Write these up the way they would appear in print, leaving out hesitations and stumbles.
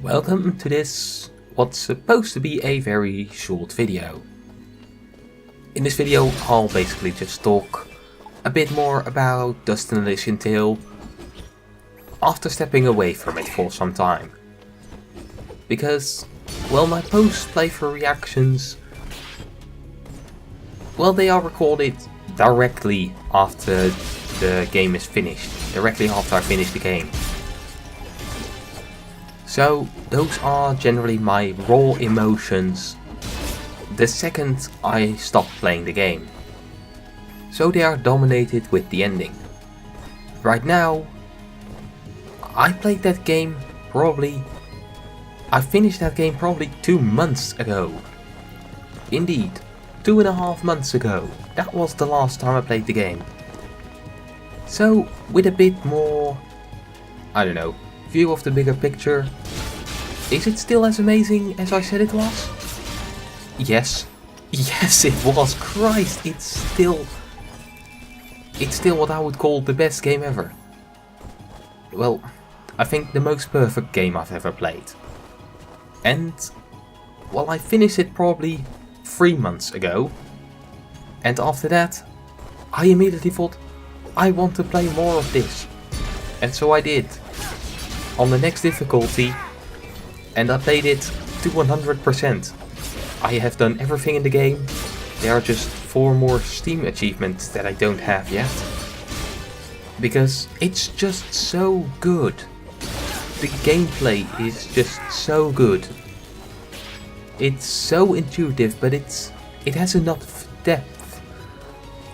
Welcome to this, what's supposed to be a very short video. In this video I'll basically just talk a bit more about Dust and Elysian Tail after stepping away from it for some time. Because, well, my post-playthrough reactions, well, they are recorded directly after the game is finished, directly after I finish the game. So those are generally my raw emotions the second I stop playing the game. So they are dominated with the ending. Right now, I finished that game probably 2 months ago. Indeed, 2.5 months ago. That was the last time I played the game. So with a bit more, I don't know, view of the bigger picture, is it still as amazing as I said it was? Yes. Yes, it was. Christ, it's still what I would call the best game ever. Well, I think the most perfect game I've ever played. And, well, I finished it probably 3 months ago. And after that, I immediately thought, I want to play more of this. And so I did. On the next difficulty, and I played it to 100%. I have done everything in the game. There are just 4 more Steam achievements that I don't have yet. Because it's just so good. The gameplay is just so good. It's so intuitive, but it has enough depth.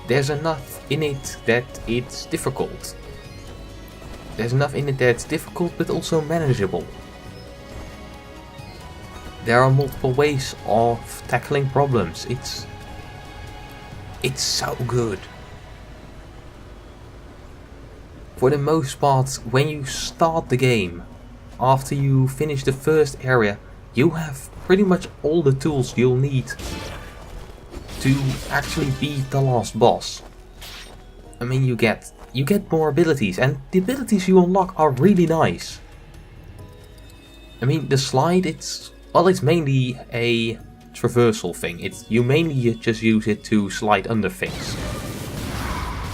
There's enough in it that it's difficult. There's enough in it that's difficult but also manageable. There are multiple ways of tackling problems. It's so good. For the most part, when you start the game, after you finish the first area, you have pretty much all the tools you'll need to actually beat the last boss. I mean, you get more abilities, and the abilities you unlock are really nice. I mean, the slide, it's mainly a traversal thing. You mainly just use it to slide under things.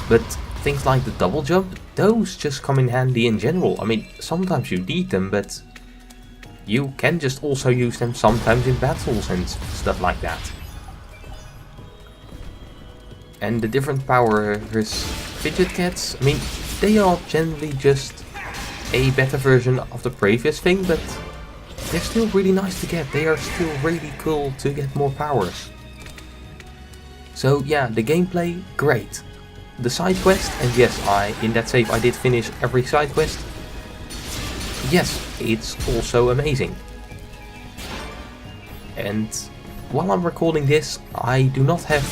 But things like the double jump, those just come in handy in general. I mean, sometimes you need them, but you can just also use them sometimes in battles and stuff like that. And the different powers, fidget cats, I mean, they are generally just a better version of the previous thing, but they're still really nice to get. They are still really cool to get more powers. So yeah, the gameplay, great. The side quest, and yes, in that save I did finish every side quest. Yes, it's also amazing. And while I'm recording this, I do not have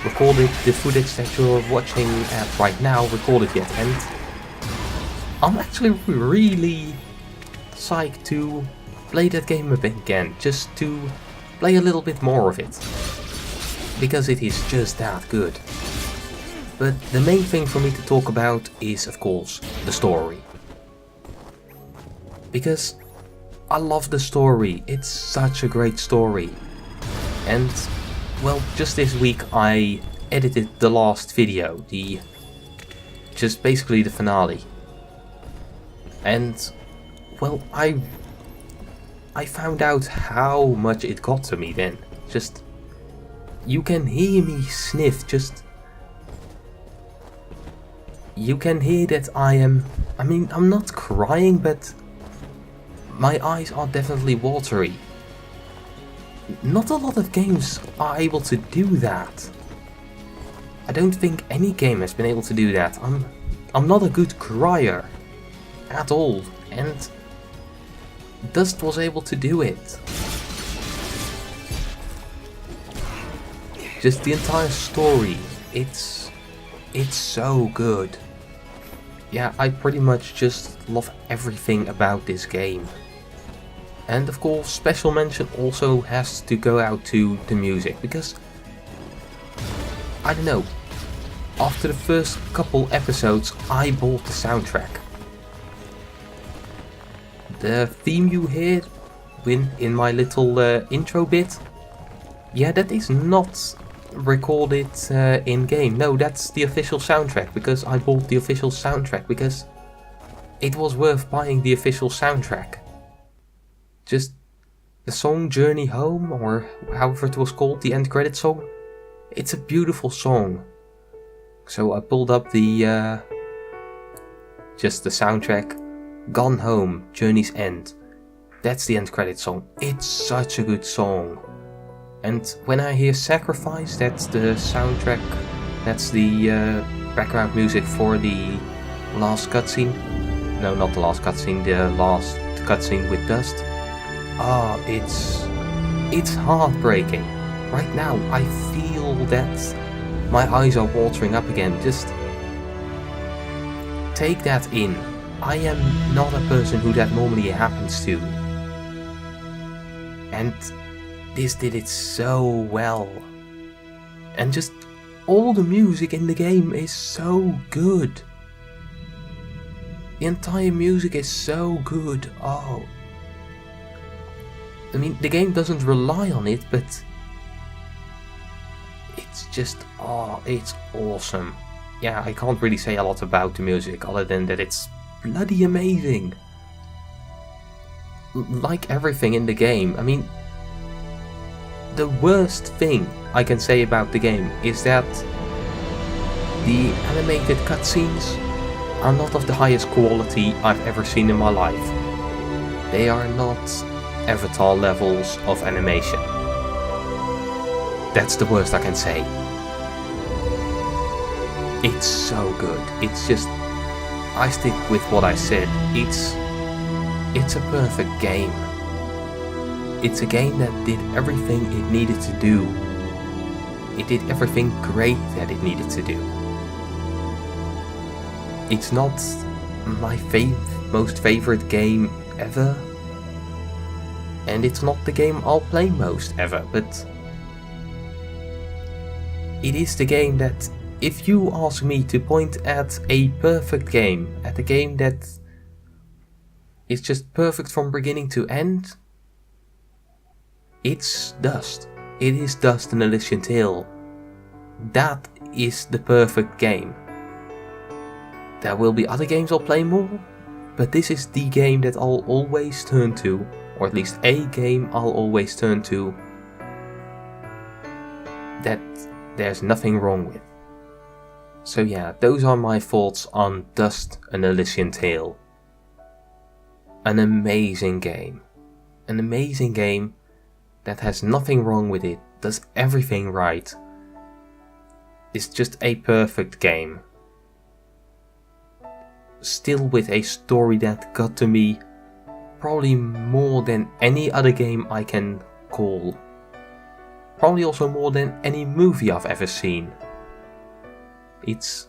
recorded the footage that you're watching at right now recorded yet, and I'm actually really psyched to play that game again, just to play a little bit more of it, because it is just that good. But the main thing for me to talk about is, of course, the story. Because I love the story, it's such a great story. And, well, just this week I edited the last video, just basically the finale. And, well, I found out how much it got to me then. Just, you can hear me sniff, you can hear that I'm not crying, but my eyes are definitely watery. Not a lot of games are able to do that. I don't think any game has been able to do that. I'm not a good crier at all, and Dust was able to do it. Just the entire story, it's so good. Yeah, I pretty much just love everything about this game. And of course, special mention also has to go out to the music, because, I don't know, after the first couple episodes I bought the soundtrack. The theme you hear in my little intro bit, yeah, that is not recorded in-game. No, that's the official soundtrack, because I bought the official soundtrack, because it was worth buying the official soundtrack. Just the song Journey Home, or however it was called, the end credit song, it's a beautiful song. So I pulled up the just the soundtrack. Gone Home, Journey's End. That's the end credit song. It's such a good song. And when I hear Sacrifice, that's the soundtrack, that's the background music for the last cutscene. No, not the last cutscene, the last cutscene with Dust. Ah, it's heartbreaking. Right now, I feel that my eyes are watering up again. Just take that in. I am not a person who that normally happens to. And this did it so well. And just all the music in the game is so good. The entire music is so good. Oh. I mean, the game doesn't rely on it, but it's just, oh, it's awesome. Yeah, I can't really say a lot about the music other than that it's bloody amazing. Like everything in the game, I mean, the worst thing I can say about the game is that the animated cutscenes are not of the highest quality I've ever seen in my life. They are not Avatar levels of animation. That's the worst I can say. It's so good. It's just, I stick with what I said. It's a perfect game. It's a game that did everything it needed to do. It did everything great that it needed to do. It's not my most favorite game ever, and it's not the game I'll play most ever, but it is the game that, if you ask me to point at a perfect game, at a game that is just perfect from beginning to end, it's Dust. It is Dust and Elysian Tail. That is the perfect game. There will be other games I'll play more, but this is the game that I'll always turn to, or at least a game I'll always turn to, that there's nothing wrong with. So yeah, those are my thoughts on Dust and Elysian Tail. An amazing game. An amazing game that has nothing wrong with it, does everything right. It's just a perfect game. Still with a story that got to me probably more than any other game I can call. Probably also more than any movie I've ever seen. It's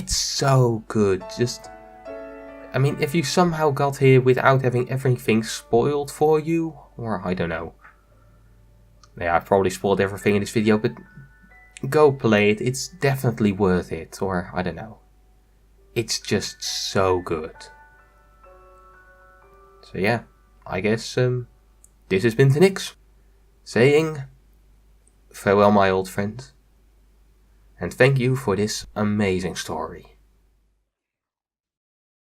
so good. Just, I mean, if you somehow got here without having everything spoiled for you, or I don't know. Yeah, I've probably spoiled everything in this video, but go play it. It's definitely worth it, or I don't know. It's just so good. So yeah, I guess this has been Nix, saying farewell my old friend, and thank you for this amazing story.